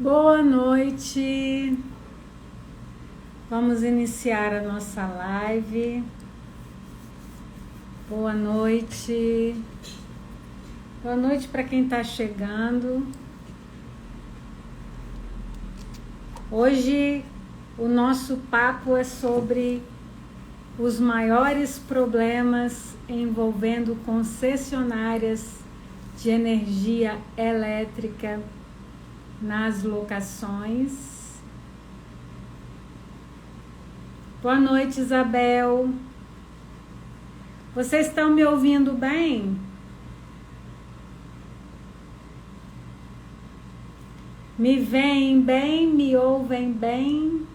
Boa noite. Vamos iniciar a nossa live. Boa noite. Boa noite para quem está chegando. Hoje o nosso papo é sobre os maiores problemas envolvendo concessionárias de energia elétrica nas locações. Boa noite, Isabel. Vocês estão me ouvindo bem? Me veem bem? Me ouvem bem?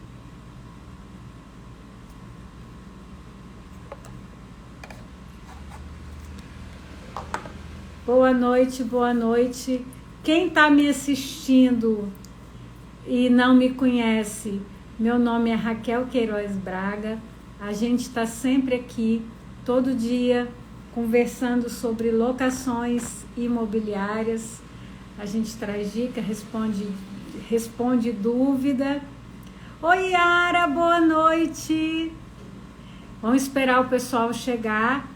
Boa noite, boa noite. Quem está me assistindo e não me conhece, meu nome é Raquel Queiroz Braga. A gente está sempre aqui, todo dia, conversando sobre locações imobiliárias. A gente traz dica, responde dúvida. Oi, Yara, boa noite. Vamos esperar o pessoal chegar.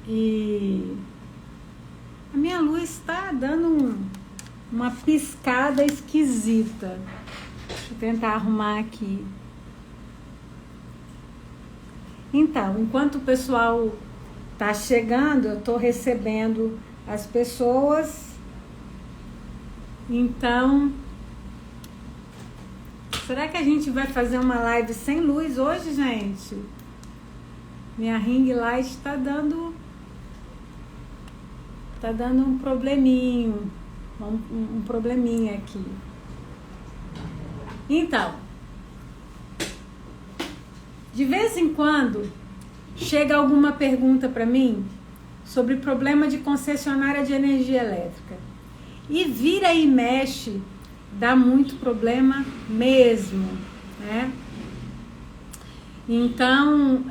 E a minha luz está dando uma piscada esquisita. Deixa eu tentar arrumar aqui. Então, enquanto o pessoal está chegando, eu estou recebendo as pessoas. Então, será que a gente vai fazer uma live sem luz hoje, gente? Minha ring light está dando um probleminho, um probleminha aqui. Então, de vez em quando chega alguma pergunta para mim sobre problema de concessionária de energia elétrica. E vira e mexe, dá muito problema mesmo, né? Então,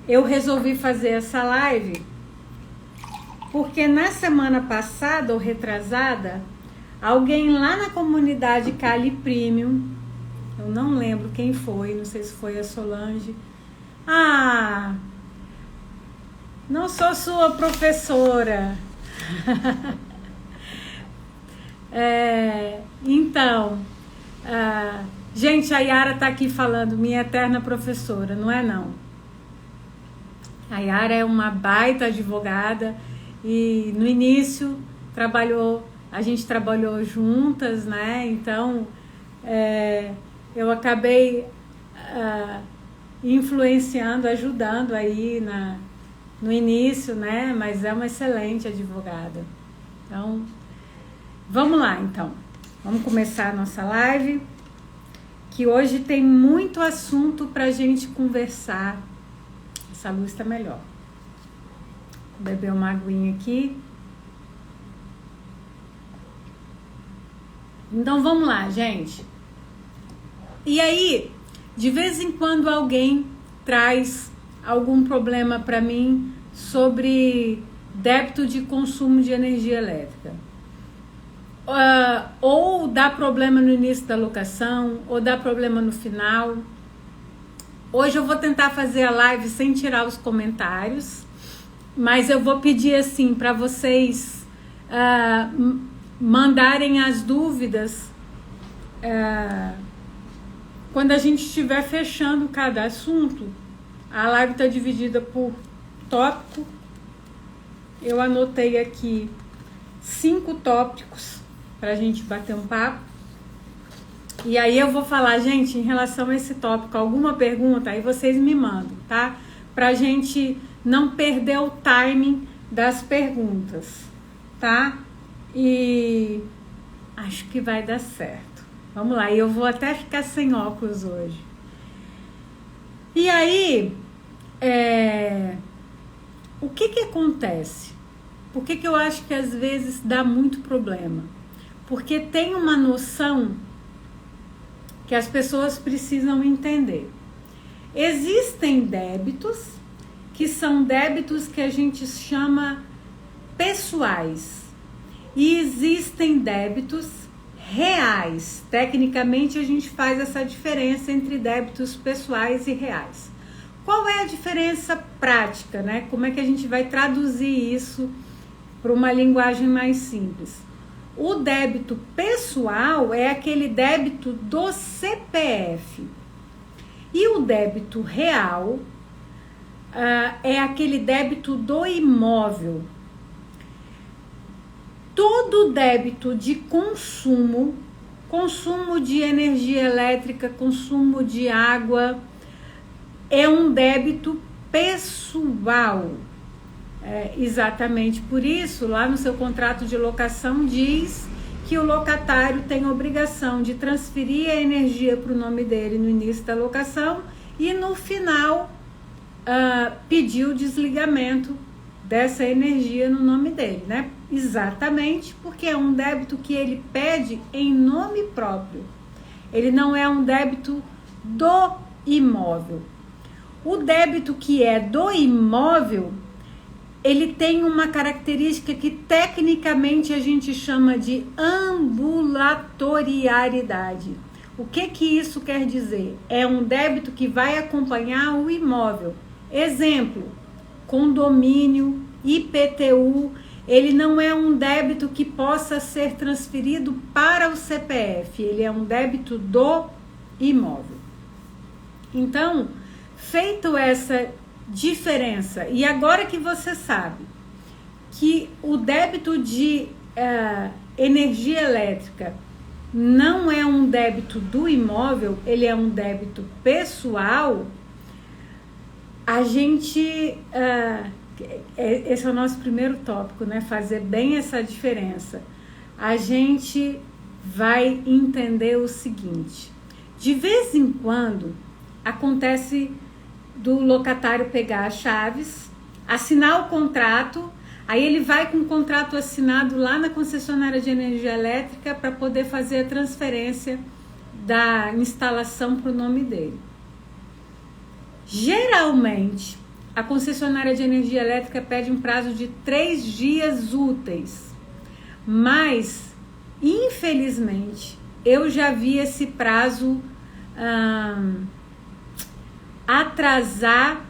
eu resolvi fazer essa live porque na semana passada ou retrasada, alguém lá na comunidade Cali Premium, eu não lembro quem foi, não sei se foi a Solange. Não sou sua professora. Então, gente, a Yara tá aqui falando, minha eterna professora, não é não. A Yara é uma baita advogada e no início a gente trabalhou juntas, né? Então, eu acabei influenciando, ajudando aí no início, né? Mas é uma excelente advogada. Então, vamos lá, então. Vamos começar a nossa live, que hoje tem muito assunto pra gente conversar. Essa luz tá melhor. Vou beber uma aguinha aqui. Então, vamos lá, gente. E aí, de vez em quando alguém traz algum problema para mim sobre débito de consumo de energia elétrica. Ou dá problema no início da locação, ou dá problema no final. Hoje eu vou tentar fazer a live sem tirar os comentários, mas eu vou pedir assim para vocês mandarem as dúvidas quando a gente estiver fechando cada assunto. A live está dividida por tópico. Eu anotei aqui 5 tópicos para a gente bater um papo. E aí eu vou falar, gente, em relação a esse tópico, alguma pergunta, aí vocês me mandam, tá? Pra gente não perder o timing das perguntas, tá? E acho que vai dar certo. Vamos lá, eu vou até ficar sem óculos hoje. E aí, o que acontece? Por que eu acho que às vezes dá muito problema? Porque tem uma noção que as pessoas precisam entender. Existem débitos que são débitos que a gente chama pessoais. e existem débitos reais. Tecnicamente, a gente faz essa diferença entre débitos pessoais e reais. Qual é a diferença prática, né? Como é que a gente vai traduzir isso para uma linguagem mais simples? O débito pessoal é aquele débito do CPF. E o débito real é aquele débito do imóvel. Todo débito de consumo, consumo de energia elétrica, consumo de água, é um débito pessoal. Exatamente por isso, lá no seu contrato de locação diz que o locatário tem a obrigação de transferir a energia para o nome dele no início da locação e no final pedir o desligamento dessa energia no nome dele, né? Exatamente porque é um débito que ele pede em nome próprio. Ele não é um débito do imóvel. O débito que é do imóvel, ele tem uma característica que tecnicamente a gente chama de ambulatorialidade. O que isso quer dizer? É um débito que vai acompanhar o imóvel. Exemplo, condomínio, IPTU, ele não é um débito que possa ser transferido para o CPF, ele é um débito do imóvel. Então, feito essa diferença, e agora que você sabe que o débito de energia elétrica não é um débito do imóvel, ele é um débito pessoal, a gente... esse é o nosso primeiro tópico, né? Fazer bem essa diferença. A gente vai entender o seguinte: de vez em quando acontece do locatário pegar as chaves, assinar o contrato, aí ele vai com o contrato assinado lá na concessionária de energia elétrica para poder fazer a transferência da instalação para o nome dele. Geralmente, a concessionária de energia elétrica pede um prazo de 3 dias úteis, mas, infelizmente, eu já vi esse prazo atrasar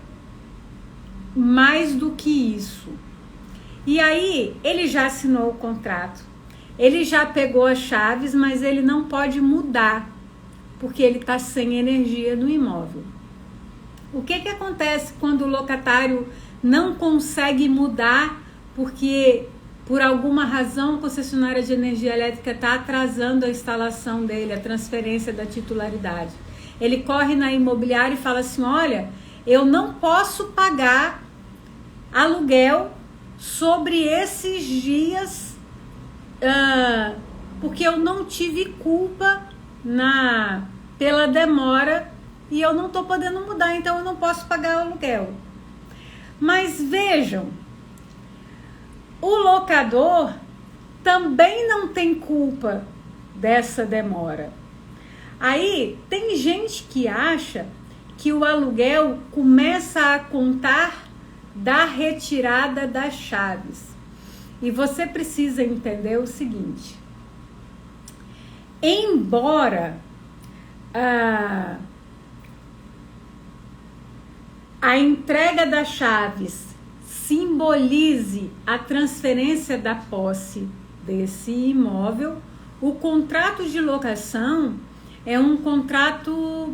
mais do que isso. E aí, ele já assinou o contrato, ele já pegou as chaves, mas ele não pode mudar, porque ele está sem energia no imóvel. O que acontece quando o locatário não consegue mudar porque, por alguma razão, a concessionária de energia elétrica está atrasando a instalação dele, a transferência da titularidade? Ele corre na imobiliária e fala assim: olha, eu não posso pagar aluguel sobre esses dias porque eu não tive culpa pela demora e eu não estou podendo mudar, então eu não posso pagar o aluguel. Mas vejam, o locador também não tem culpa dessa demora. Aí tem gente que acha que o aluguel começa a contar da retirada das chaves. E você precisa entender o seguinte: embora a entrega das chaves simbolize a transferência da posse desse imóvel, o contrato de locação é um contrato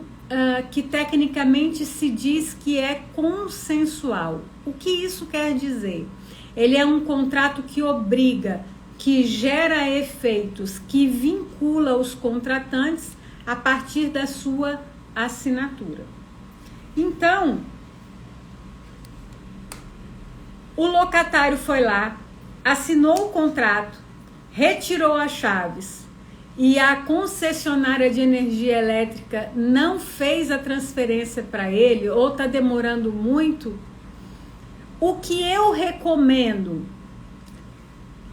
que tecnicamente se diz que é consensual. O que isso quer dizer? Ele é um contrato que obriga, que gera efeitos, que vincula os contratantes a partir da sua assinatura. Então, o locatário foi lá, assinou o contrato, retirou as chaves e a concessionária de energia elétrica não fez a transferência para ele ou está demorando muito. O que eu recomendo?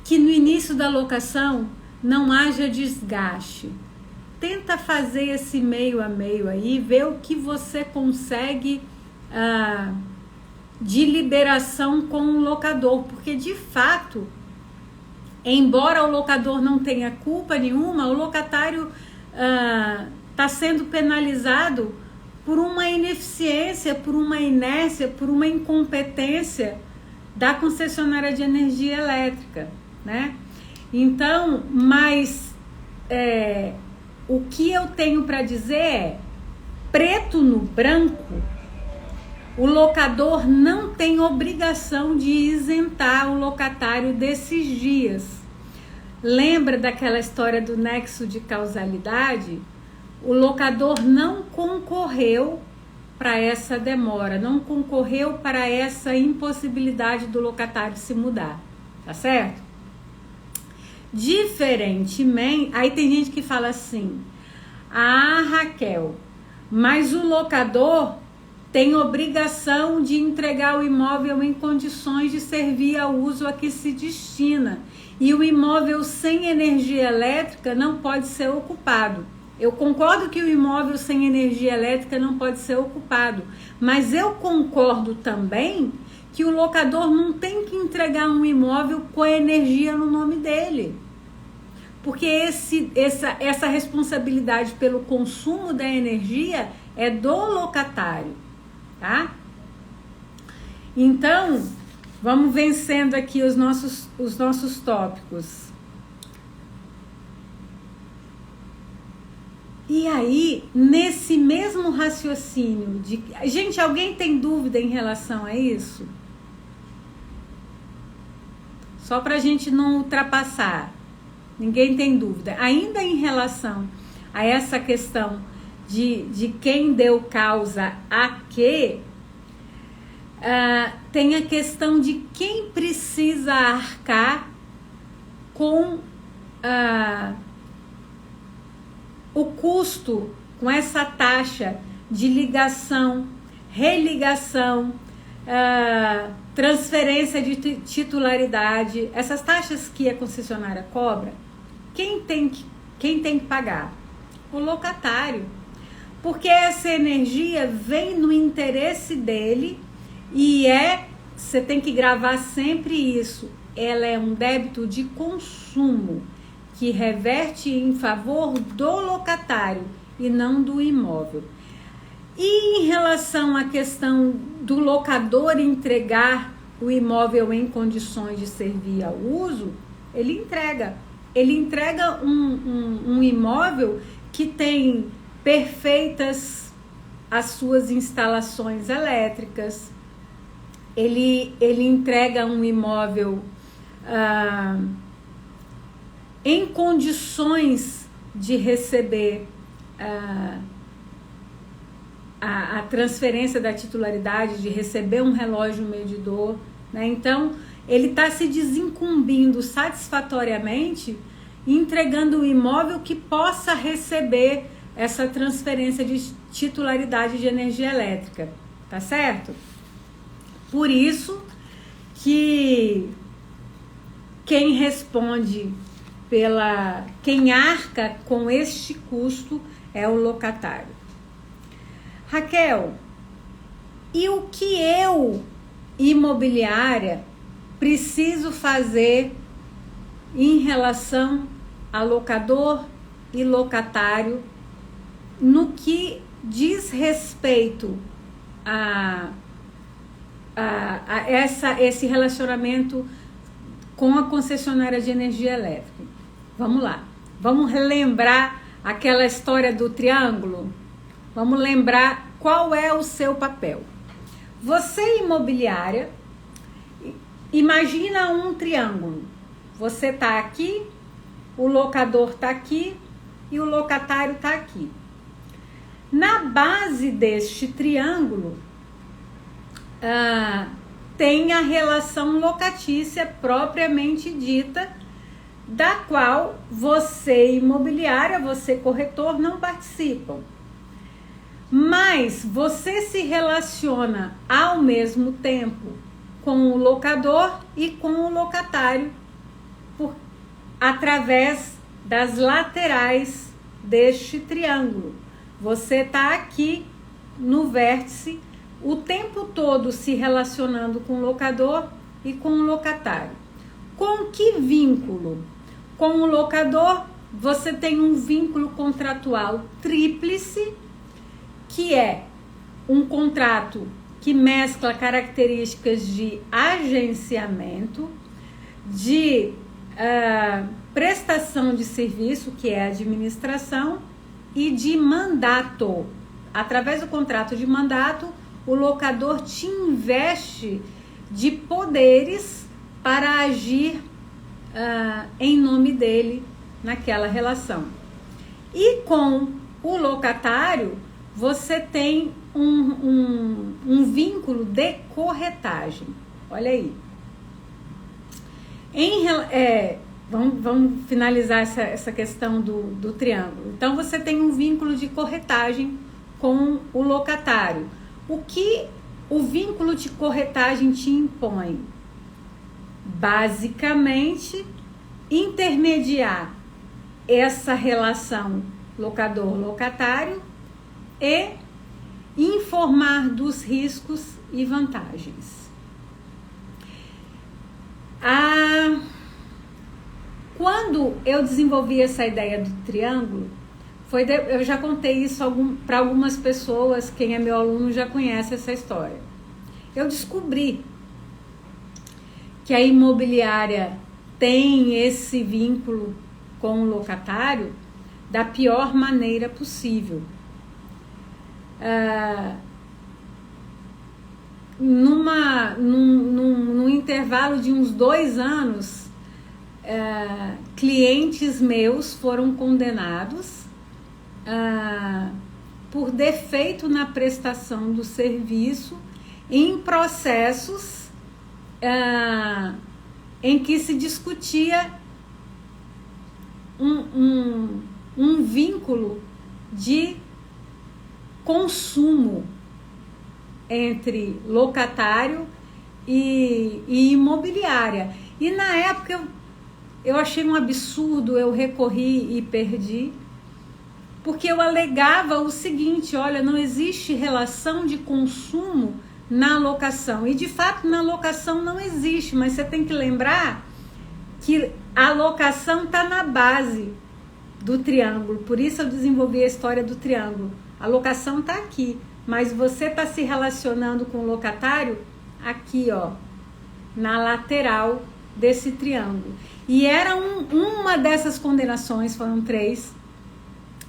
Que no início da locação não haja desgaste. Tenta fazer esse meio a meio aí, ver o que você consegue de liberação com o locador, porque de fato embora o locador não tenha culpa nenhuma, o locatário está sendo penalizado por uma ineficiência, por uma inércia, por uma incompetência da concessionária de energia elétrica, né? Então, mas o que eu tenho para dizer é, preto no branco, o locador não tem obrigação de isentar o locatário desses dias. Lembra daquela história do nexo de causalidade? O locador não concorreu para essa demora, não concorreu para essa impossibilidade do locatário se mudar, tá certo? Diferentemente, aí tem gente que fala assim: ah, Raquel, mas o locador tem obrigação de entregar o imóvel em condições de servir ao uso a que se destina, e o imóvel sem energia elétrica não pode ser ocupado. Eu concordo que o imóvel sem energia elétrica não pode ser ocupado, mas eu concordo também que o locador não tem que entregar um imóvel com a energia no nome dele. Porque essa responsabilidade pelo consumo da energia é do locatário, tá? Então, vamos vencendo aqui os nossos tópicos. E aí, nesse mesmo raciocínio de... Gente, alguém tem dúvida em relação a isso? Só para a gente não ultrapassar. Ninguém tem dúvida. Ainda em relação a essa questão de quem deu causa a quê, tem a questão de quem precisa arcar com o custo, com essa taxa de ligação, religação, transferência de titularidade, essas taxas que a concessionária cobra. Quem tem que pagar? O locatário. Porque essa energia vem no interesse dele e você tem que gravar sempre isso, ela é um débito de consumo que reverte em favor do locatário e não do imóvel. E em relação à questão do locador entregar o imóvel em condições de servir ao uso, ele entrega um imóvel que tem perfeitas as suas instalações elétricas, ele entrega um imóvel em condições de receber a transferência da titularidade, de receber um relógio medidor, né? Então, ele está se desincumbindo satisfatoriamente, entregando o imóvel que possa receber essa transferência de titularidade de energia elétrica, tá certo? Por isso que quem responde quem arca com este custo é o locatário. Raquel, e o que eu, imobiliária, preciso fazer em relação a locador e locatário no que diz respeito a esse relacionamento com a concessionária de energia elétrica? Vamos lá, vamos relembrar aquela história do triângulo? Vamos lembrar qual é o seu papel. Você, imobiliária, imagina um triângulo. Você está aqui, o locador está aqui e o locatário está aqui. Na base deste triângulo, tem a relação locatícia propriamente dita, da qual você, imobiliária, você, corretor, não participam. Mas você se relaciona ao mesmo tempo com o locador e com o locatário através das laterais deste triângulo. Você está aqui no vértice o tempo todo se relacionando com o locador e com o locatário. Com que vínculo? Com o locador, você tem um vínculo contratual tríplice, que é um contrato que mescla características de agenciamento, de prestação de serviço, que é a administração, e de mandato. Através do contrato de mandato, o locador te investe de poderes para agir em nome dele naquela relação. E com o locatário, você tem um vínculo de corretagem. Olha aí. Vamos finalizar essa questão do triângulo. Então, você tem um vínculo de corretagem com o locatário. O que o vínculo de corretagem te impõe? Basicamente, intermediar essa relação locador-locatário e informar dos riscos e vantagens. Quando eu desenvolvi essa ideia do triângulo, eu já contei isso para algumas pessoas, quem é meu aluno já conhece essa história. Eu descobri que a imobiliária tem esse vínculo com o locatário da pior maneira possível. Num intervalo de uns 2 anos, clientes meus foram condenados por defeito na prestação do serviço em processos em que se discutia um vínculo de consumo entre locatário e imobiliária. E na época eu achei um absurdo, eu recorri e perdi, porque eu alegava o seguinte: olha, não existe relação de consumo na locação. E de fato na locação não existe, mas você tem que lembrar que a locação está na base do triângulo. Por isso eu desenvolvi a história do triângulo. A locação está aqui, mas você está se relacionando com o locatário aqui, ó, na lateral desse triângulo. E era uma dessas condenações, foram 3,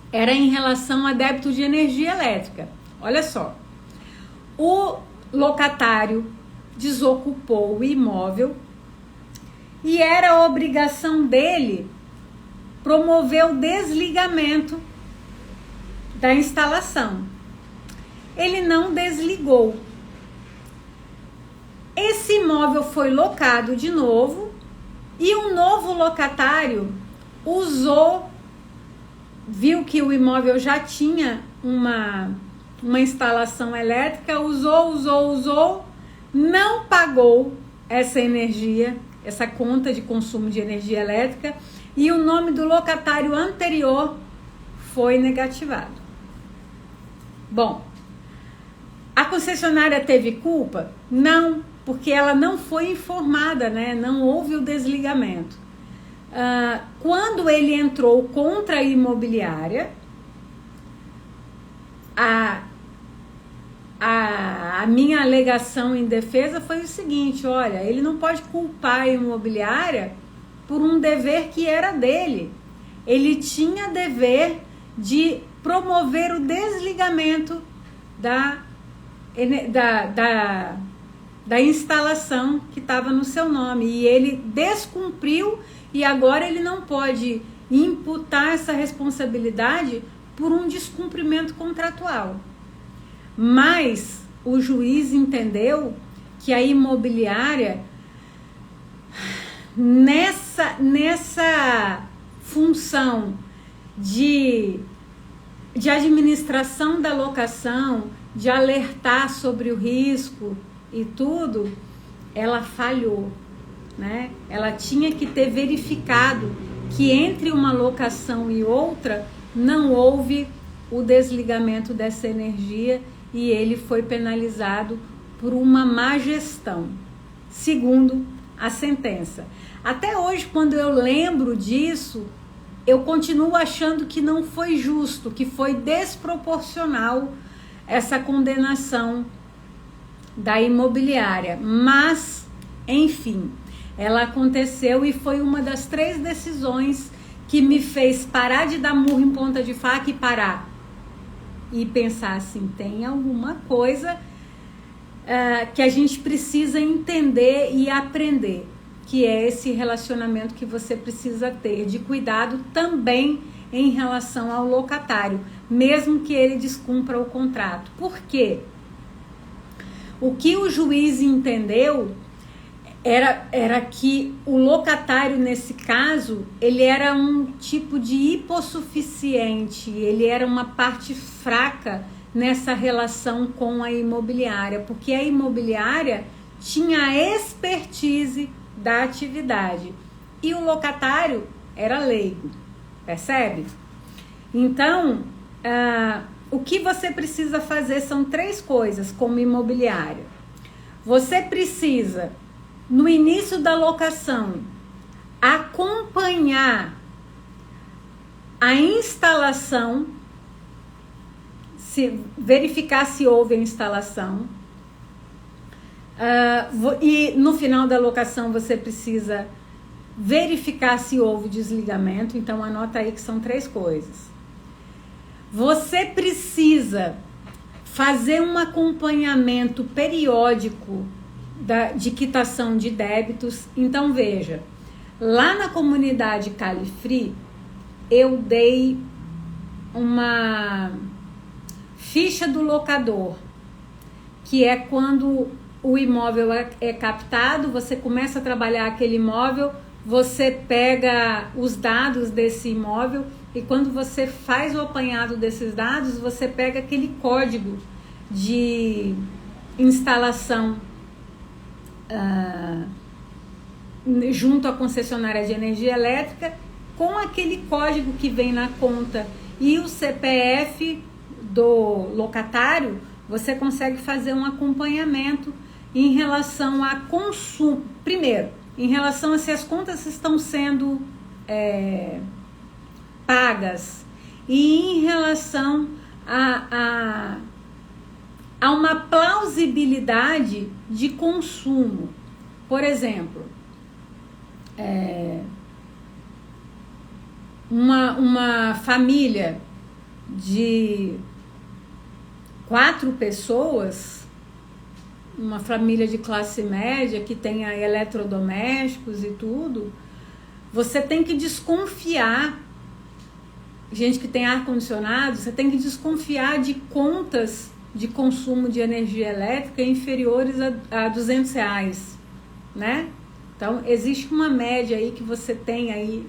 era em relação a débito de energia elétrica. Olha só, o locatário desocupou o imóvel e era obrigação dele promover o desligamento da instalação. Ele não desligou. Esse imóvel foi locado de novo e um novo locatário viu que o imóvel já tinha uma instalação elétrica, usou, não pagou essa energia, essa conta de consumo de energia elétrica, e o nome do locatário anterior foi negativado. Bom, a concessionária teve culpa? Não, porque ela não foi informada, né? Não houve o desligamento. Quando ele entrou contra a imobiliária, a minha alegação em defesa foi o seguinte: olha, ele não pode culpar a imobiliária por um dever que era dele. Ele tinha dever de promover o desligamento da instalação que estava no seu nome, e ele descumpriu, e agora ele não pode imputar essa responsabilidade por um descumprimento contratual. Mas o juiz entendeu que a imobiliária, nessa função de administração da locação, de alertar sobre o risco e tudo, ela falhou, né? Ela tinha que ter verificado que entre uma locação e outra não houve o desligamento dessa energia, e ele foi penalizado por uma má gestão, segundo a sentença. Até hoje, quando eu lembro disso, eu continuo achando que não foi justo, que foi desproporcional essa condenação da imobiliária. Mas, enfim, ela aconteceu e foi uma das 3 decisões que me fez parar de dar murro em ponta de faca e parar. E pensar assim, tem alguma coisa que a gente precisa entender e aprender, que é esse relacionamento que você precisa ter, de cuidado também em relação ao locatário, mesmo que ele descumpra o contrato. Por quê? O que o juiz entendeu era que o locatário, nesse caso, ele era um tipo de hipossuficiente, ele era uma parte fraca nessa relação com a imobiliária, porque a imobiliária tinha a expertise da atividade e o locatário era leigo, percebe? Então, o que você precisa fazer são 3 coisas como imobiliária. Você precisa, no início da locação, acompanhar a instalação, verificar se houve a instalação. E no final da locação você precisa verificar se houve desligamento. Então anota aí que são 3 coisas. Você precisa fazer um acompanhamento periódico de quitação de débitos. Então veja, lá na comunidade Califree eu dei uma ficha do locador, que é quando o imóvel é captado, você começa a trabalhar aquele imóvel, você pega os dados desse imóvel e quando você faz o apanhado desses dados, você pega aquele código de instalação junto à concessionária de energia elétrica, com aquele código que vem na conta e o CPF do locatário, você consegue fazer um acompanhamento em relação a consumo. Primeiro, em relação a se as contas estão sendo pagas e em relação a uma plausibilidade de consumo. Por exemplo, uma família de 4 pessoas, uma família de classe média que tenha eletrodomésticos e tudo, você tem que desconfiar, gente que tem ar-condicionado, você tem que desconfiar de contas de consumo de energia elétrica inferiores a R$200, né? Então, existe uma média aí que você tem aí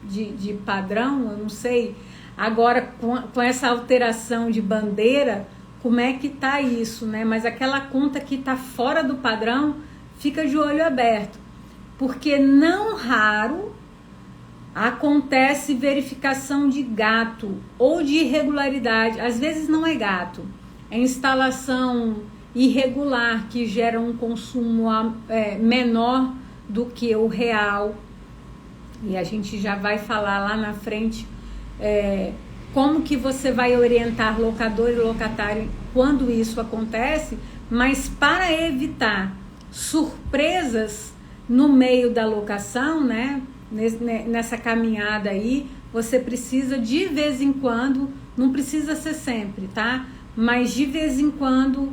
de padrão, eu não sei. Agora, com essa alteração de bandeira, como é que tá isso, né? Mas aquela conta que tá fora do padrão, fica de olho aberto. Porque não raro acontece verificação de gato ou de irregularidade. Às vezes não é gato, é instalação irregular que gera um consumo menor do que o real. E a gente já vai falar lá na frente como que você vai orientar locador e locatário quando isso acontece, mas para evitar surpresas no meio da locação, né? Nessa caminhada aí, você precisa de vez em quando, não precisa ser sempre, tá? Mas de vez em quando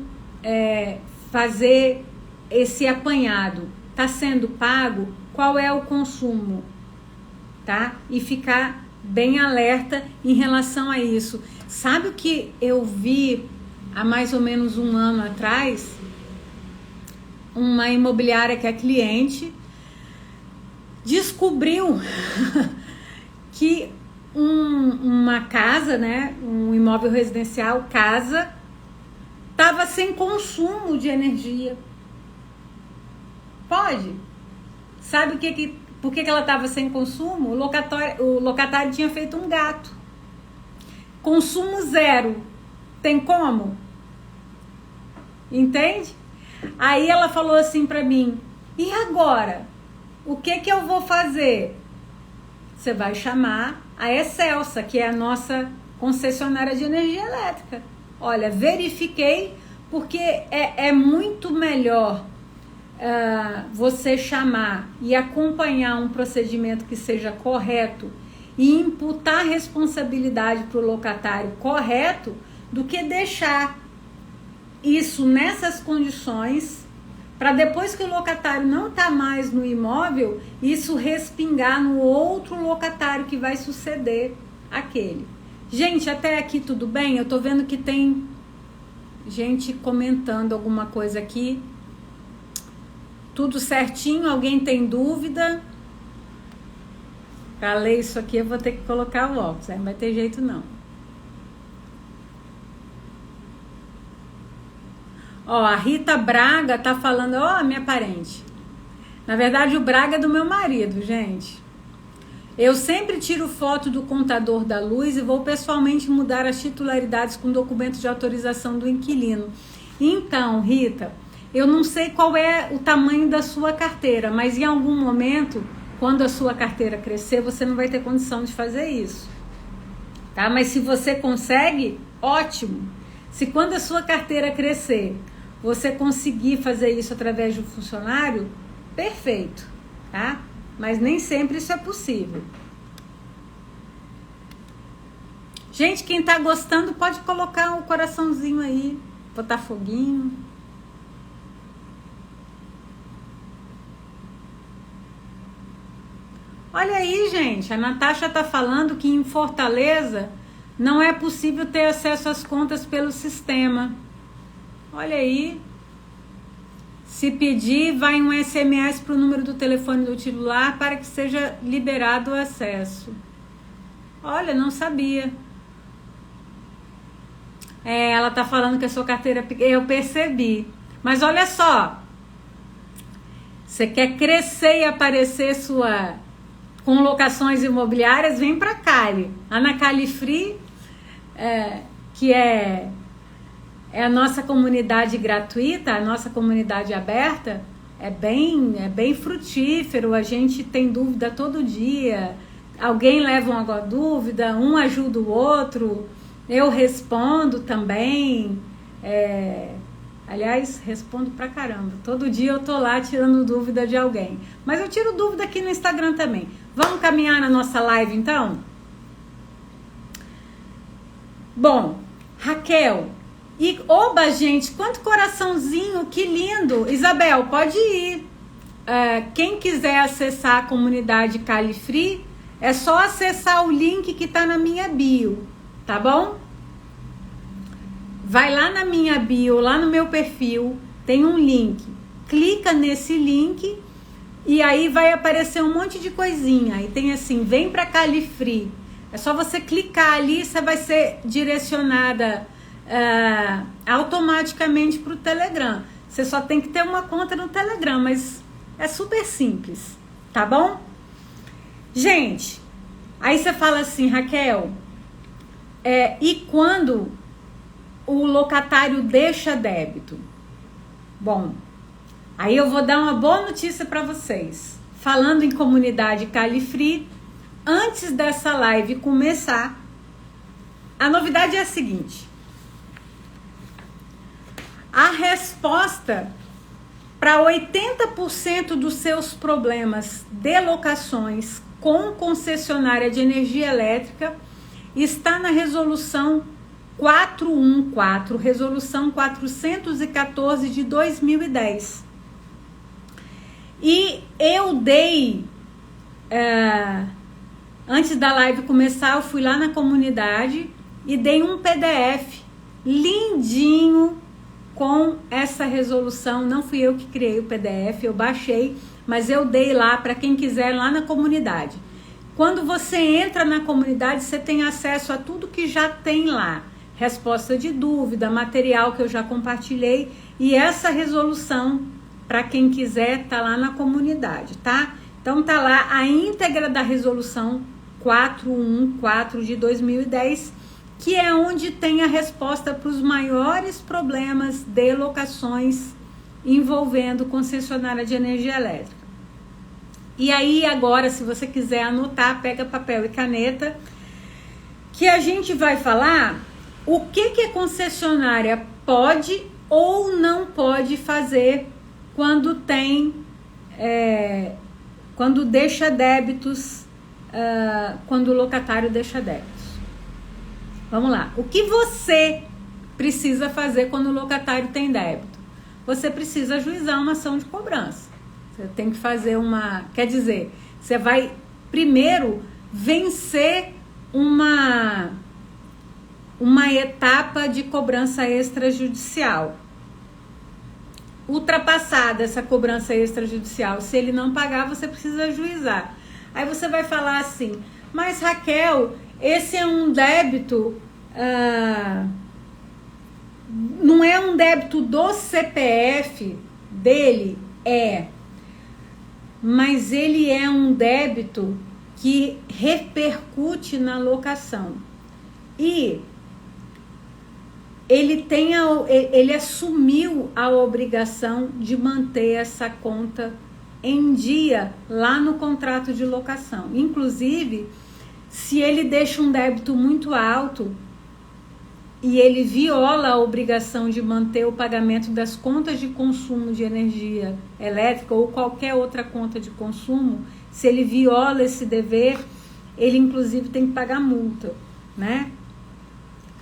fazer esse apanhado. Tá sendo pago? Qual é o consumo? Tá? E ficar bem alerta em relação a isso. Sabe o que eu vi há mais ou menos 1 ano atrás? Uma imobiliária que é cliente descobriu que uma casa, né, um imóvel residencial, casa, estava sem consumo de energia. Pode? Sabe por que ela estava sem consumo? O locatário tinha feito um gato. Consumo 0. Tem como? Entende? Aí ela falou assim para mim, e agora? o que eu vou fazer? Você vai chamar a Excelsa, que é a nossa concessionária de energia elétrica. Olha, verifiquei, porque é muito melhor você chamar e acompanhar um procedimento que seja correto e imputar responsabilidade para o locatário correto do que deixar isso nessas condições para depois que o locatário não está mais no imóvel, isso respingar no outro locatário que vai suceder aquele. Gente, até aqui tudo bem? Eu tô vendo que tem gente comentando alguma coisa aqui. Tudo certinho? Alguém tem dúvida? Para ler isso aqui eu vou ter que colocar o óculos, aí não vai ter jeito não. Ó, a Rita Braga tá falando, ó, minha parente. Na verdade, o Braga é do meu marido, gente. Eu sempre tiro foto do contador da luz e vou pessoalmente mudar as titularidades com documento de autorização do inquilino. Então, Rita, eu não sei qual é o tamanho da sua carteira, mas em algum momento, quando a sua carteira crescer, você não vai ter condição de fazer isso. Tá? Mas se você consegue, ótimo. Se quando a sua carteira crescer, você conseguir fazer isso através de um funcionário, perfeito, tá? Mas nem sempre isso é possível. Gente, quem tá gostando pode colocar um coraçãozinho aí, botar foguinho. Olha aí, gente, a Natasha tá falando que em Fortaleza não é possível ter acesso às contas pelo sistema. Olha aí. Se pedir, vai um SMS para o número do telefone do titular para que seja liberado o acesso. Olha, não sabia. Ela tá falando que a sua carteira... Eu percebi. Mas olha só. Você quer crescer e aparecer com locações imobiliárias? Vem para Cali. A na Cali Free, que é a nossa comunidade gratuita, a nossa comunidade aberta, é bem frutífero, a gente tem dúvida todo dia, alguém leva uma dúvida, um ajuda o outro, eu respondo também, aliás, respondo pra caramba, todo dia eu tô lá tirando dúvida de alguém, mas eu tiro dúvida aqui no Instagram também. Vamos caminhar na nossa live então? Bom, Raquel, e oba, gente, quanto coraçãozinho, que lindo. Isabel, pode ir. Quem quiser acessar a comunidade Cali Free, é só acessar o link que tá na minha bio, tá bom? Vai lá na minha bio, lá no meu perfil, tem um link. Clica nesse link e aí vai aparecer um monte de coisinha. E tem assim, vem pra Cali Free. É só você clicar ali, você vai ser direcionada automaticamente para o Telegram. Você só tem que ter uma conta no Telegram, mas é super simples, tá bom? Gente, aí você fala assim, Raquel, e quando o locatário deixa débito? Bom, aí eu vou dar uma boa notícia para vocês. Falando em comunidade Cali Free, antes dessa live começar, a novidade é a seguinte: a resposta para 80% dos seus problemas de locações com concessionária de energia elétrica está na resolução 414, resolução 414 de 2010. E eu dei, antes da live começar, eu fui lá na comunidade e dei um PDF lindinho com essa resolução. Não fui eu que criei o PDF, eu baixei, mas eu dei lá para quem quiser lá na comunidade. Quando você entra na comunidade, você tem acesso a tudo que já tem lá. Resposta de dúvida, material que eu já compartilhei, e essa resolução, para quem quiser, tá lá na comunidade, tá? Então tá lá a íntegra da resolução 414 de 2010, que é onde tem a resposta para os maiores problemas de locações envolvendo concessionária de energia elétrica. E aí agora, se você quiser anotar, pega papel e caneta, que a gente vai falar o que a concessionária pode ou não pode fazer quando tem, quando deixa débitos, quando o locatário deixa débitos. Vamos lá. O que você precisa fazer quando o locatário tem débito? Você precisa ajuizar uma ação de cobrança. Você tem que fazer quer dizer, você vai primeiro vencer uma etapa de cobrança extrajudicial. Ultrapassada essa cobrança extrajudicial, se ele não pagar, você precisa ajuizar. Aí você vai falar assim, mas Raquel, esse é um débito, não é um débito do CPF dele? Mas ele é um débito que repercute na locação. E ele assumiu a obrigação de manter essa conta em dia lá no contrato de locação. Inclusive, se ele deixa um débito muito alto e ele viola a obrigação de manter o pagamento das contas de consumo de energia elétrica ou qualquer outra conta de consumo, se ele viola esse dever, ele inclusive tem que pagar multa, né?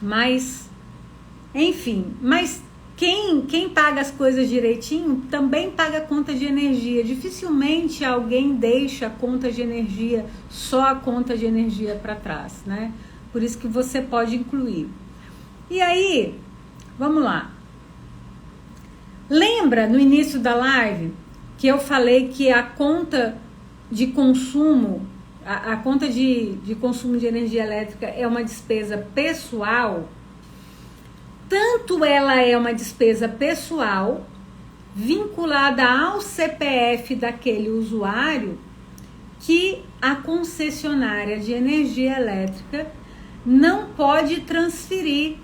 Mas, enfim, quem paga as coisas direitinho também paga a conta de energia. Dificilmente alguém deixa a conta de energia, só a conta de energia para trás, né? Por isso que você pode incluir. E aí, vamos lá. Lembra no início da live que eu falei que a conta de consumo, a conta de consumo de energia elétrica é uma despesa pessoal? Tanto ela é uma despesa pessoal vinculada ao CPF daquele usuário que a concessionária de energia elétrica não pode transferir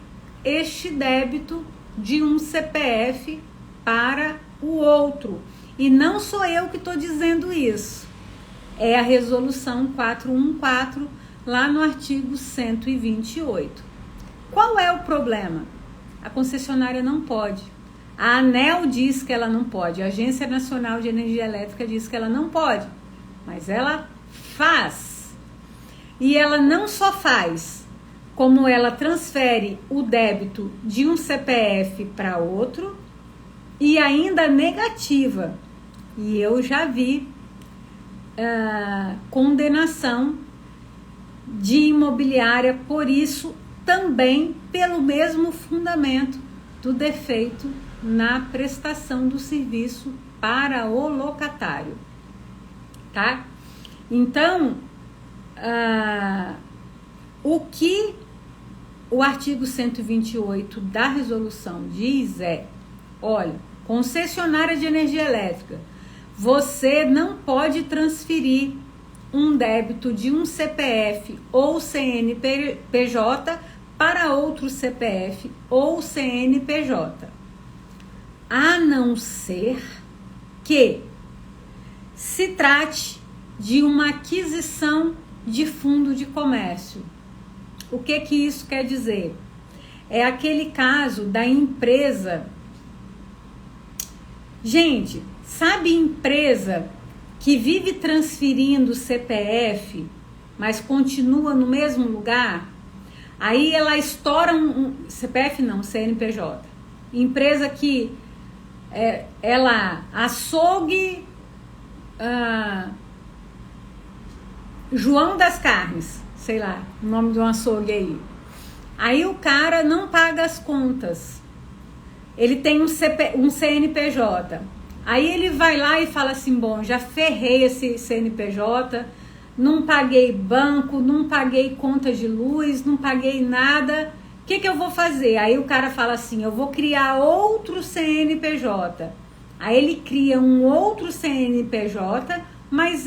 este débito de um CPF para o outro. E não sou eu que estou dizendo isso. É a resolução 414, lá no artigo 128. Qual é o problema? A concessionária não pode. A ANEEL diz que ela não pode. A Agência Nacional de Energia Elétrica diz que ela não pode. Mas ela faz. E ela não só faz, como ela transfere o débito de um CPF para outro e ainda negativa. E eu já vi condenação de imobiliária por isso, também pelo mesmo fundamento do defeito na prestação do serviço para o locatário, tá? Então, o que o artigo 128 da resolução diz olha, concessionária de energia elétrica, você não pode transferir um débito de um CPF ou CNPJ para outro CPF ou CNPJ, a não ser que se trate de uma aquisição de fundo de comércio. O que isso quer dizer? É aquele caso da empresa. Gente, sabe empresa que vive transferindo CPF, mas continua no mesmo lugar? Aí ela estoura CPF não, CNPJ. Empresa que ela açougue João das Carnes, sei lá, o nome de um açougue aí. Aí o cara não paga as contas. Ele tem um CNPJ. Aí ele vai lá e fala assim, bom, já ferrei esse CNPJ, não paguei banco, não paguei conta de luz, não paguei nada. O que eu vou fazer? Aí o cara fala assim, eu vou criar outro CNPJ. Aí ele cria um outro CNPJ, mas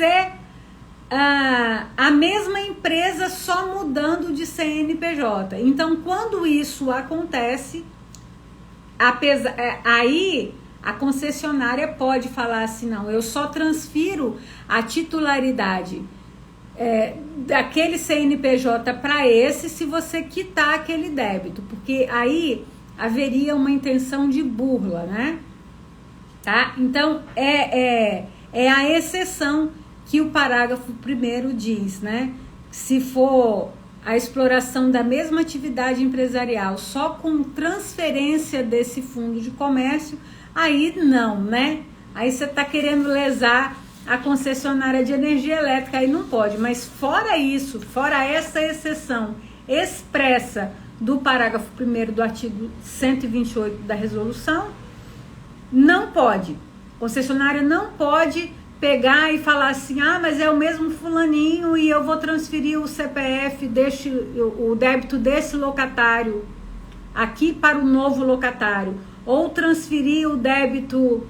a mesma empresa só mudando de CNPJ. Então, quando isso acontece, aí a concessionária pode falar assim, não, eu só transfiro a titularidade daquele CNPJ para esse se você quitar aquele débito, porque aí haveria uma intenção de burla, né? Tá? Então, é a exceção que o parágrafo 1º diz, né? Se for a exploração da mesma atividade empresarial só com transferência desse fundo de comércio, aí não, né? Aí você está querendo lesar a concessionária de energia elétrica, aí não pode. Mas fora isso, fora essa exceção expressa do parágrafo 1º do artigo 128 da resolução, não pode. Concessionária não pode pegar e falar assim, ah, mas é o mesmo fulaninho e eu vou transferir o CPF, o débito desse locatário aqui para o novo locatário, ou transferir o débito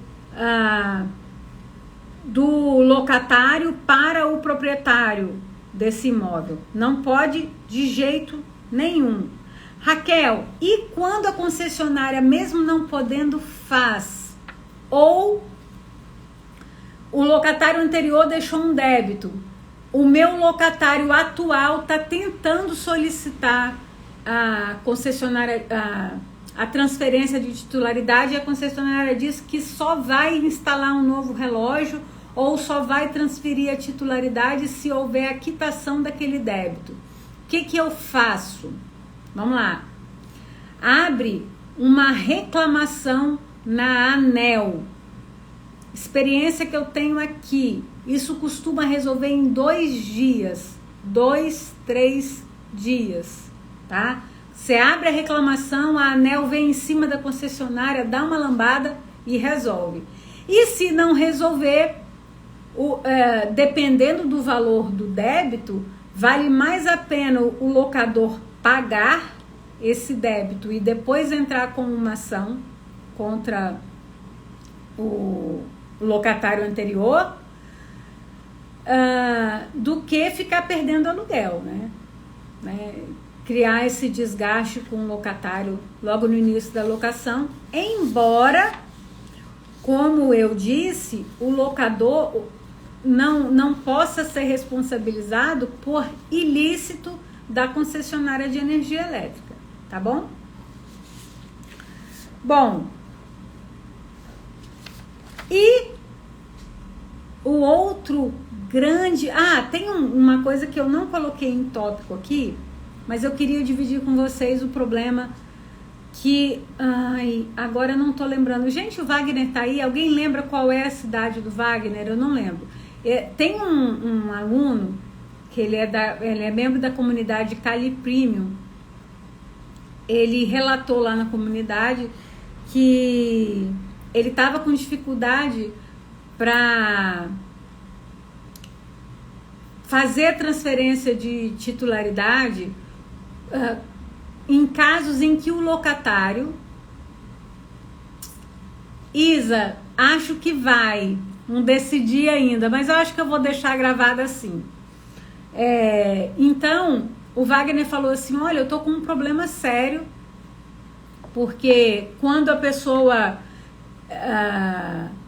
do locatário para o proprietário desse imóvel. Não pode de jeito nenhum. Raquel, e quando a concessionária, mesmo não podendo, faz? Ou o locatário anterior deixou um débito, o meu locatário atual está tentando solicitar a concessionária, a transferência de titularidade, e a concessionária diz que só vai instalar um novo relógio ou só vai transferir a titularidade se houver a quitação daquele débito. O que eu faço? Vamos lá. Abre uma reclamação na ANEEL. Experiência que eu tenho aqui, isso costuma resolver em 2 dias, 2, 3 dias, tá? Você abre a reclamação, a ANEEL vem em cima da concessionária, dá uma lambada e resolve. E se não resolver, dependendo do valor do débito, vale mais a pena o locador pagar esse débito e depois entrar com uma ação contra o locatário anterior, do que ficar perdendo aluguel, né? Criar esse desgaste com o locatário logo no início da locação, embora, como eu disse, o locador não possa ser responsabilizado por ilícito da concessionária de energia elétrica, tá bom? Bom, e o outro grande... tem uma coisa que eu não coloquei em tópico aqui, mas eu queria dividir com vocês o problema que... agora eu não tô lembrando. Gente, o Wagner tá aí? Alguém lembra qual é a cidade do Wagner? Eu não lembro. Tem um aluno que ele é membro da comunidade Cali Premium. Ele relatou lá na comunidade que ele estava com dificuldade para fazer transferência de titularidade em casos em que o locatário, Isa, acho que vai, não decidi ainda, mas eu acho que eu vou deixar gravado assim. Então, o Wagner falou assim, olha, eu tô com um problema sério, porque quando a pessoa,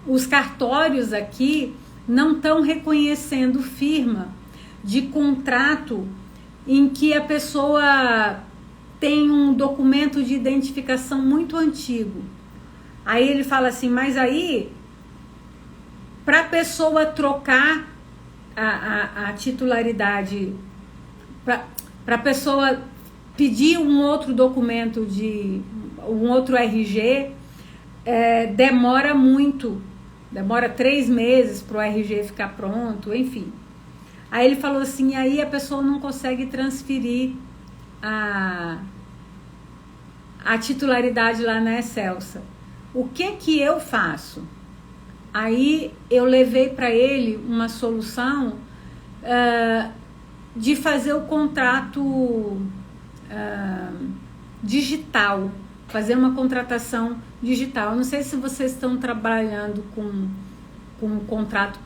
os cartórios aqui não estão reconhecendo firma de contrato em que a pessoa tem um documento de identificação muito antigo. Aí ele fala assim, mas aí, para a pessoa trocar a titularidade, para a pessoa pedir um outro documento, um outro RG, demora muito, demora 3 meses para o RG ficar pronto, enfim. Aí ele falou assim, aí a pessoa não consegue transferir a titularidade lá na Excelsa. O que eu faço? Aí eu levei para ele uma solução de fazer o contrato digital, fazer uma contratação digital. Eu não sei se vocês estão trabalhando com um contrato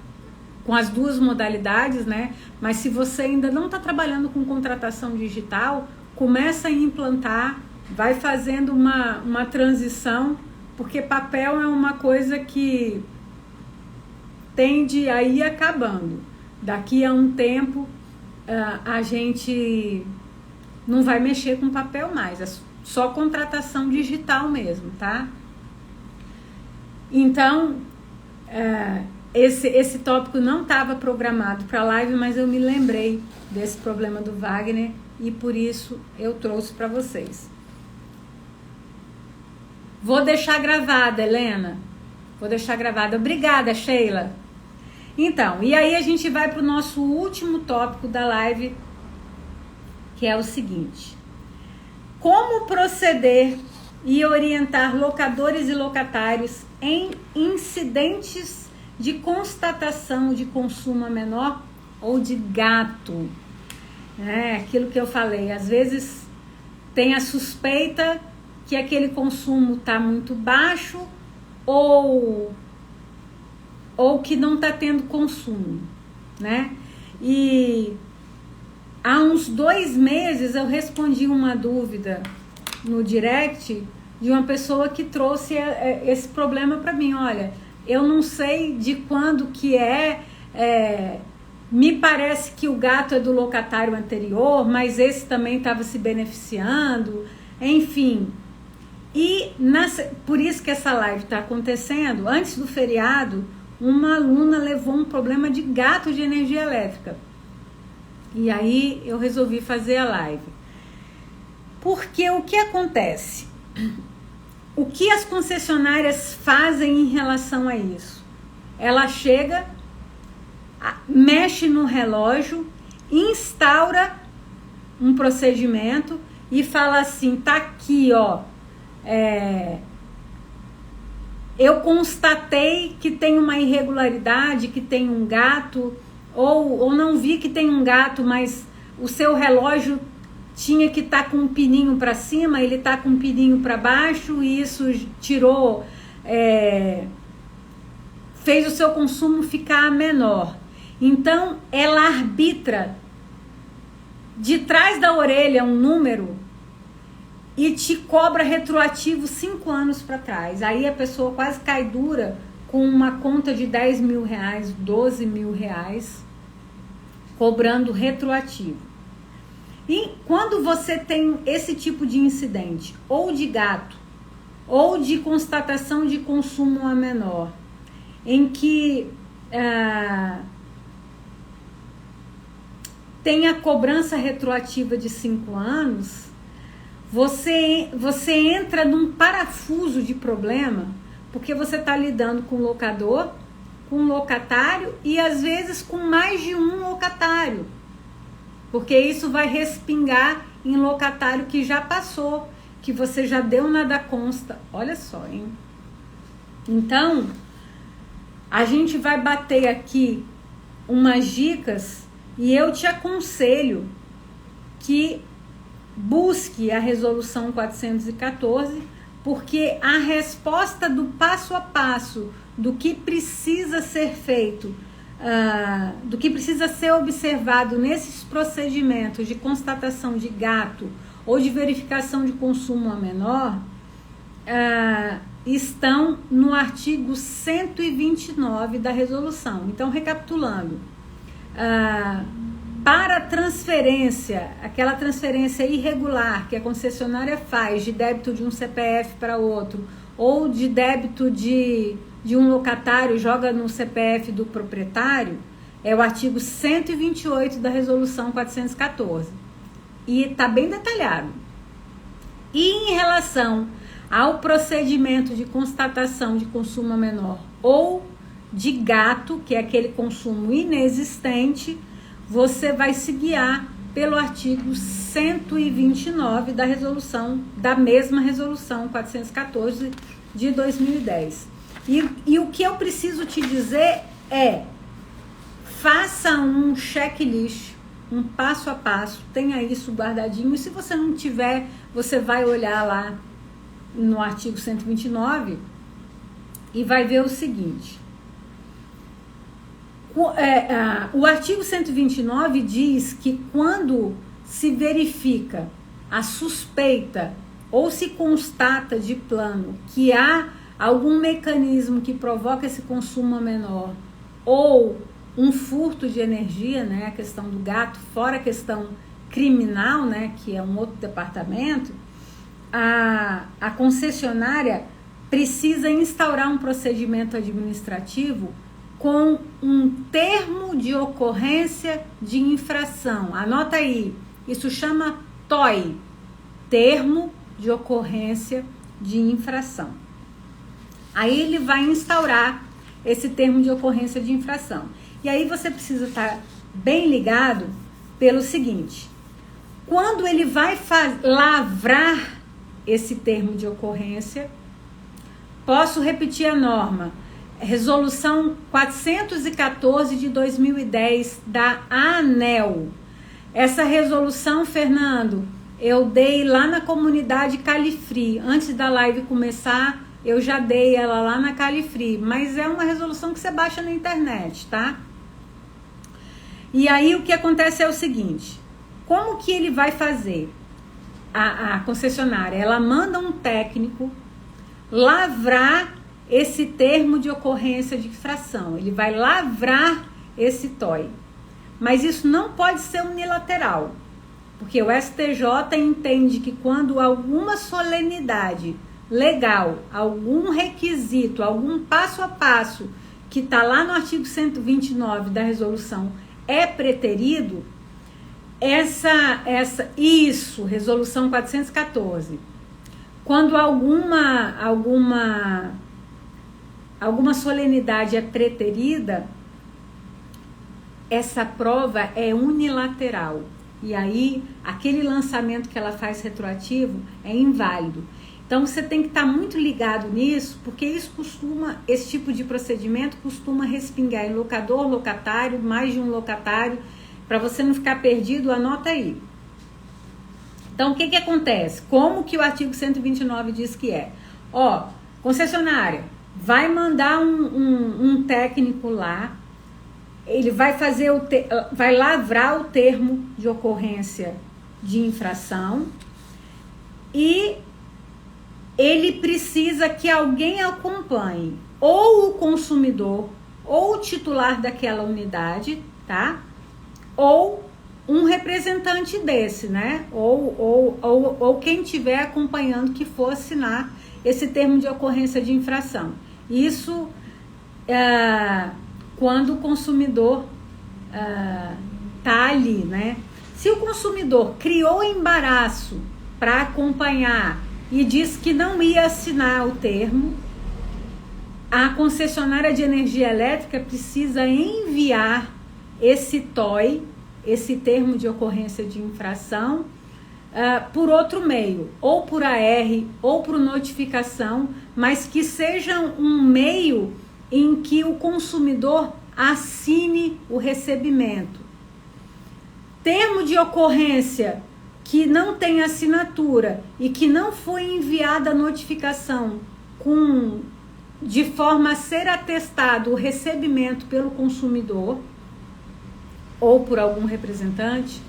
com as 2 modalidades, né? Mas se você ainda não está trabalhando com contratação digital, começa a implantar, vai fazendo uma transição porque papel é uma coisa que tende a ir acabando. Daqui a um tempo, a gente não vai mexer com papel mais, é só contratação digital mesmo, tá? Então, esse tópico não estava programado para live, mas eu me lembrei desse problema do Wagner e por isso eu trouxe para vocês. Vou deixar gravada, Helena. Vou deixar gravada. Obrigada, Sheila. Então, e aí a gente vai para o nosso último tópico da live, que é o seguinte: como proceder e orientar locadores e locatários em incidentes de constatação de consumo menor ou de gato. Aquilo que eu falei, às vezes tem a suspeita que aquele consumo está muito baixo ou que não está tendo consumo, né? E há uns 2 meses eu respondi uma dúvida no direct de uma pessoa que trouxe esse problema para mim. Olha, eu não sei de quando que me parece que o gato é do locatário anterior, mas esse também estava se beneficiando, enfim. E por isso que essa live está acontecendo, antes do feriado, uma aluna levou um problema de gato de energia elétrica. E aí eu resolvi fazer a live. Porque o que acontece? O que as concessionárias fazem em relação a isso? Ela chega, mexe no relógio, instaura um procedimento e fala assim, tá aqui, ó, eu constatei que tem uma irregularidade, que tem um gato, ou não vi que tem um gato, mas o seu relógio tinha que estar com um pininho para cima, ele está com um pininho para baixo, e isso tirou, fez o seu consumo ficar menor. Então, ela arbitra de trás da orelha um número e te cobra retroativo 5 anos para trás. Aí a pessoa quase cai dura com uma conta de 10 mil reais, 12 mil reais, cobrando retroativo. E quando você tem esse tipo de incidente, ou de gato, ou de constatação de consumo a menor, em que tem a cobrança retroativa de 5 anos, você entra num parafuso de problema, porque você está lidando com locador, com locatário e às vezes com mais de um locatário, porque isso vai respingar em locatário que já passou, que você já deu nada consta. Olha só, hein? Então, a gente vai bater aqui umas dicas e eu te aconselho que busque a resolução 414, porque a resposta do passo a passo do que precisa ser feito, do que precisa ser observado nesses procedimentos de constatação de gato ou de verificação de consumo a menor, estão no artigo 129 da resolução. Então, recapitulando, para transferência, aquela transferência irregular que a concessionária faz de débito de um CPF para outro, ou de débito de um locatário, joga no CPF do proprietário, é o artigo 128 da resolução 414. E está bem detalhado. E em relação ao procedimento de constatação de consumo menor ou de gato, que é aquele consumo inexistente, você vai se guiar pelo artigo 129 da resolução, da mesma resolução 414 de 2010. E o que eu preciso te dizer é, faça um checklist, um passo a passo, tenha isso guardadinho, e se você não tiver, você vai olhar lá no artigo 129 e vai ver o seguinte. O artigo 129 diz que quando se verifica a suspeita ou se constata de plano que há algum mecanismo que provoca esse consumo menor, ou um furto de energia, né, a questão do gato, fora a questão criminal, né, que é um outro departamento, a concessionária precisa instaurar um procedimento administrativo com um termo de ocorrência de infração. Anota aí, isso chama TOI, termo de ocorrência de infração. Aí ele vai instaurar esse termo de ocorrência de infração. E aí você precisa estar bem ligado pelo seguinte: quando ele vai lavrar esse termo de ocorrência, posso repetir a norma, Resolução 414 de 2010 da ANEEL. Essa resolução, Fernando, eu dei lá na comunidade Califri. Antes da live começar, eu já dei ela lá na Califri. Mas é uma resolução que você baixa na internet, tá? E aí o que acontece é o seguinte: como que ele vai fazer? A concessionária, ela manda um técnico lavrar esse termo de ocorrência de infração. Ele vai lavrar esse TOI. Mas isso não pode ser unilateral, porque o STJ entende que quando alguma solenidade legal, algum requisito, algum passo a passo que está lá no artigo 129 da resolução é preterido, isso, resolução 414, quando alguma solenidade é preterida, essa prova é unilateral. E aí, aquele lançamento que ela faz retroativo é inválido. Então, você tem que estar muito ligado nisso, porque esse tipo de procedimento costuma respingar em locador, locatário, mais de um locatário. Para você não ficar perdido, anota aí. Então, o que acontece? Como que o artigo 129 diz que é? Concessionária vai mandar um técnico lá, ele vai vai lavrar o termo de ocorrência de infração e ele precisa que alguém acompanhe, ou o consumidor, ou o titular daquela unidade, tá? Ou um representante desse, né? Ou quem estiver acompanhando que for assinar esse termo de ocorrência de infração. Isso quando o consumidor tá ali, né? Se o consumidor criou embaraço para acompanhar e disse que não ia assinar o termo, a concessionária de energia elétrica precisa enviar esse TOI, esse termo de ocorrência de infração, por outro meio, ou por AR, ou por notificação, mas que seja um meio em que o consumidor assine o recebimento. Termo de ocorrência que não tem assinatura e que não foi enviada a notificação de forma a ser atestado o recebimento pelo consumidor ou por algum representante,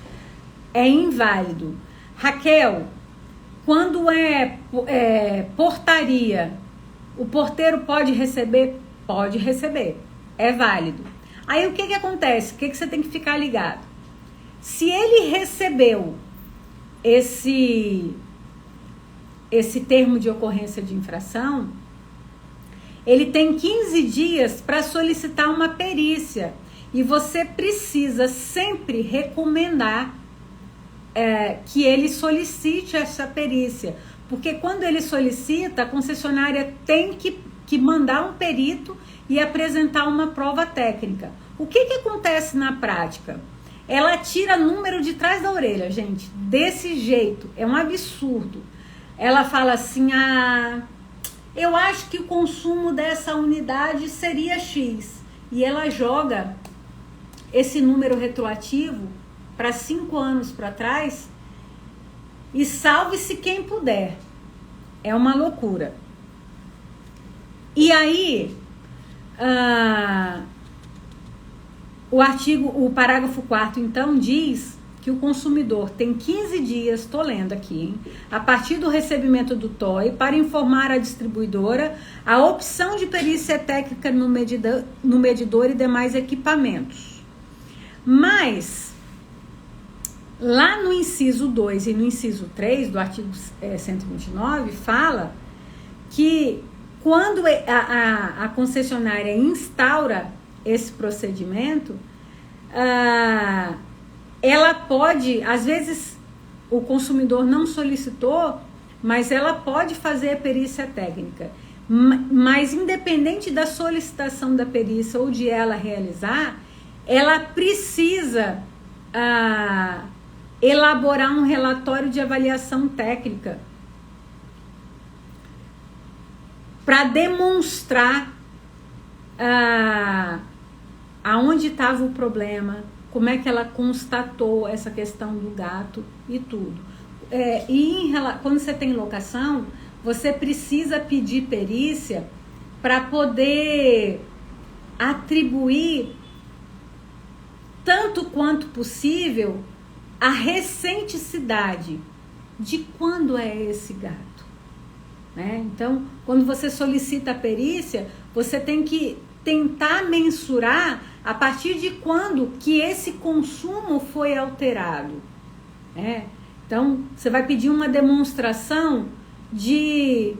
é inválido. Raquel, quando é portaria, o porteiro pode receber? Pode receber, é válido. Aí o que acontece? O que você tem que ficar ligado? Se ele recebeu esse termo de ocorrência de infração, ele tem 15 dias para solicitar uma perícia. E você precisa sempre recomendar que ele solicite essa perícia. Porque quando ele solicita, a concessionária tem que mandar um perito e apresentar uma prova técnica. O que acontece na prática? Ela tira número de trás da orelha, gente. Desse jeito. É um absurdo. Ela fala assim, eu acho que o consumo dessa unidade seria X. E ela joga esse número retroativo para 5 anos para trás e salve-se quem puder. É uma loucura. E aí, o parágrafo 4º, então, diz que o consumidor tem 15 dias, estou lendo aqui, hein, a partir do recebimento do TOI, para informar a distribuidora a opção de perícia técnica no medidor e demais equipamentos. Mas, lá no inciso 2 e no inciso 3 do artigo 129, fala que quando a concessionária instaura esse procedimento, ela pode, às vezes o consumidor não solicitou, mas ela pode fazer a perícia técnica. Mas independente da solicitação da perícia ou de ela realizar, ela precisa elaborar um relatório de avaliação técnica para demonstrar aonde estava o problema, como é que ela constatou essa questão do gato e tudo. Quando você tem locação, você precisa pedir perícia para poder atribuir, tanto quanto possível, a recenticidade de quando é esse gato. Né? Então, quando você solicita a perícia, você tem que tentar mensurar a partir de quando que esse consumo foi alterado. Né? Então, você vai pedir uma demonstração de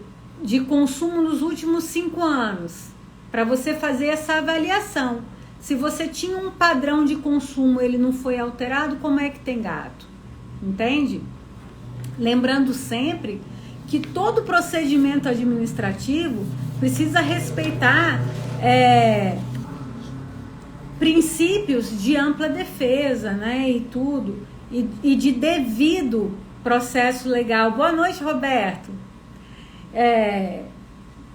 consumo nos últimos 5 anos, para você fazer essa avaliação. Se você tinha um padrão de consumo, ele não foi alterado, como é que tem gato? Entende? Lembrando sempre que todo procedimento administrativo precisa respeitar princípios de ampla defesa, né, e tudo, e de devido processo legal. Boa noite, Roberto.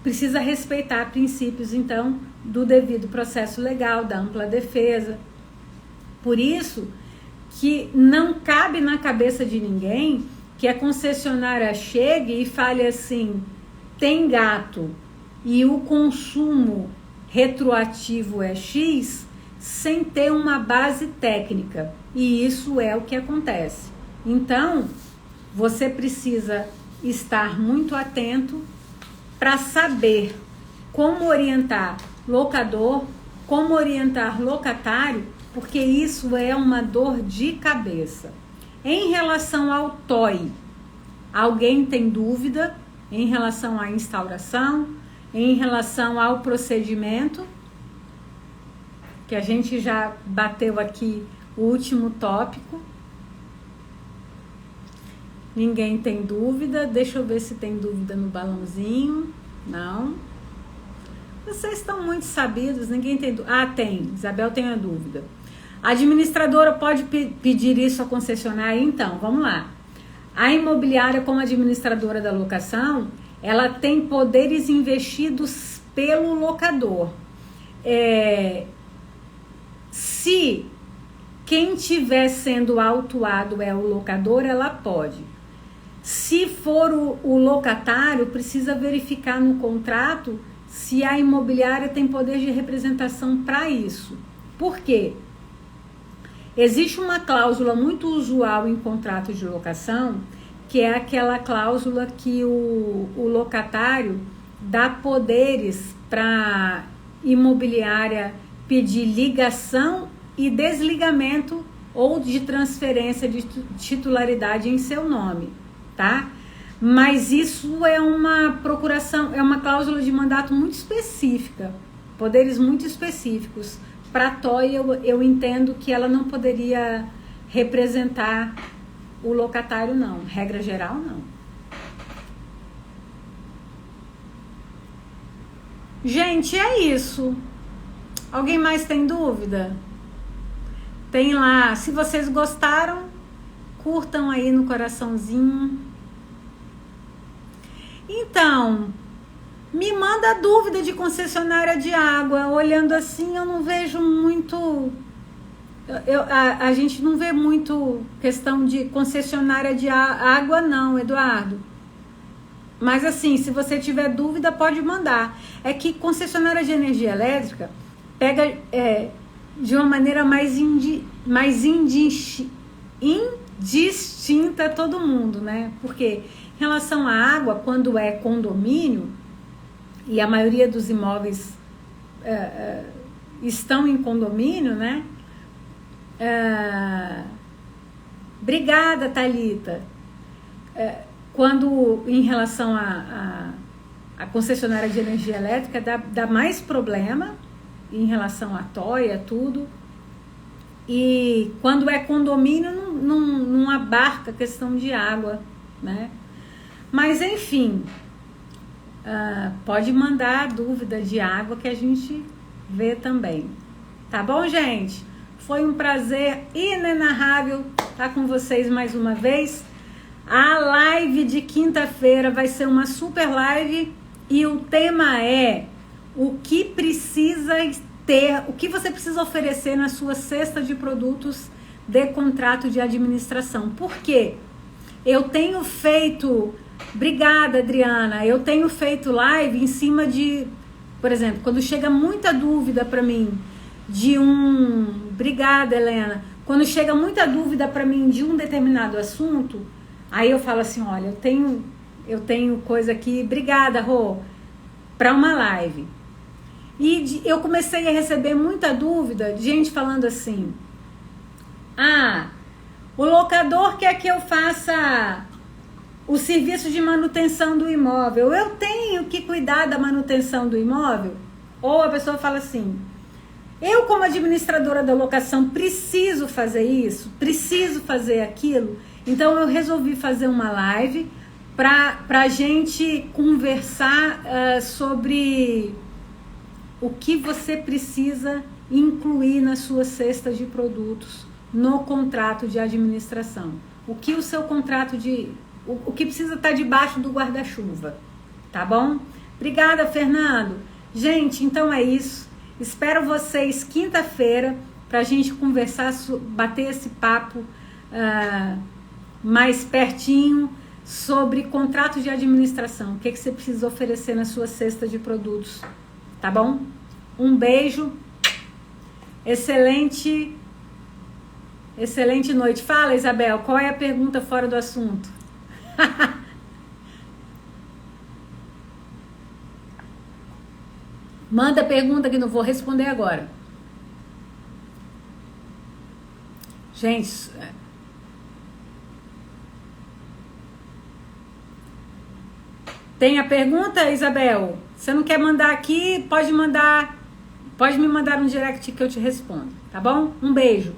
Precisa respeitar princípios, então, do devido processo legal, da ampla defesa. Por isso que não cabe na cabeça de ninguém que a concessionária chegue e fale assim, tem gato e o consumo retroativo é X, sem ter uma base técnica. E isso é o que acontece. Então, você precisa estar muito atento para saber como orientar locador, como orientar locatário, porque isso é uma dor de cabeça. Em relação ao TOI, alguém tem dúvida em relação à instauração, em relação ao procedimento, que a gente já bateu aqui o último tópico. Ninguém tem dúvida. Deixa eu ver se tem dúvida no balãozinho. Não. Vocês estão muito sabidos, ninguém tem dúvida. Tem. Isabel tem a dúvida. A administradora pode pedir isso à concessionária? Então, vamos lá. A imobiliária, como administradora da locação, ela tem poderes investidos pelo locador. Se quem estiver sendo autuado é o locador, ela pode. Se for o locatário, precisa verificar no contrato se a imobiliária tem poder de representação para isso. Por quê? Existe uma cláusula muito usual em contrato de locação, que é aquela cláusula que o locatário dá poderes para imobiliária pedir ligação e desligamento ou de transferência de titularidade em seu nome, tá? Mas isso é uma procuração, é uma cláusula de mandato muito específica, poderes muito específicos. Para a TOI, eu entendo que ela não poderia representar o locatário, não. Regra geral, não. Gente, é isso. Alguém mais tem dúvida? Tem lá. Se vocês gostaram, curtam aí no coraçãozinho. Então, me manda dúvida de concessionária de água. Olhando assim, eu não vejo muito... A gente não vê muito questão de concessionária de água, não, Eduardo. Mas assim, se você tiver dúvida, pode mandar. É que concessionária de energia elétrica pega de uma maneira mais indistinta a todo mundo, né? Porque em relação à água, quando é condomínio, e a maioria dos imóveis estão em condomínio, né? Obrigada, Thalita. Quando em relação a concessionária de energia elétrica, dá mais problema em relação à TOI, tudo. E quando é condomínio, não abarca a questão de água, né? Mas, enfim, pode mandar dúvida de água que a gente vê também. Tá bom, gente? Foi um prazer inenarrável estar com vocês mais uma vez. A live de quinta-feira vai ser uma super live e o tema é o que precisa ter, o que você precisa oferecer na sua cesta de produtos de contrato de administração. Por quê? Eu tenho feito, obrigada, Adriana, eu tenho feito live em cima de, por exemplo, quando chega muita dúvida para mim de obrigada, Helena, quando chega muita dúvida para mim de um determinado assunto, aí eu falo assim, olha, eu tenho coisa aqui, obrigada, Rô, para uma live. E eu comecei a receber muita dúvida de gente falando assim, o locador quer que eu faça o serviço de manutenção do imóvel, eu tenho que cuidar da manutenção do imóvel? Ou a pessoa fala assim, eu como administradora da locação preciso fazer isso, preciso fazer aquilo, então eu resolvi fazer uma live para a gente conversar sobre o que você precisa incluir na sua cesta de produtos no contrato de administração. O que o seu contrato o que precisa estar debaixo do guarda-chuva, tá bom? Obrigada, Fernando. Gente, então é isso. Espero vocês quinta-feira para a gente conversar, bater esse papo mais pertinho sobre contrato de administração. O que você precisa oferecer na sua cesta de produtos, tá bom? Um beijo. Excelente noite. Fala, Isabel, qual é a pergunta fora do assunto? Manda pergunta que não vou responder agora. Gente, tem a pergunta, Isabel? Você não quer mandar aqui? Pode me mandar um direct que eu te respondo, tá bom? Um beijo.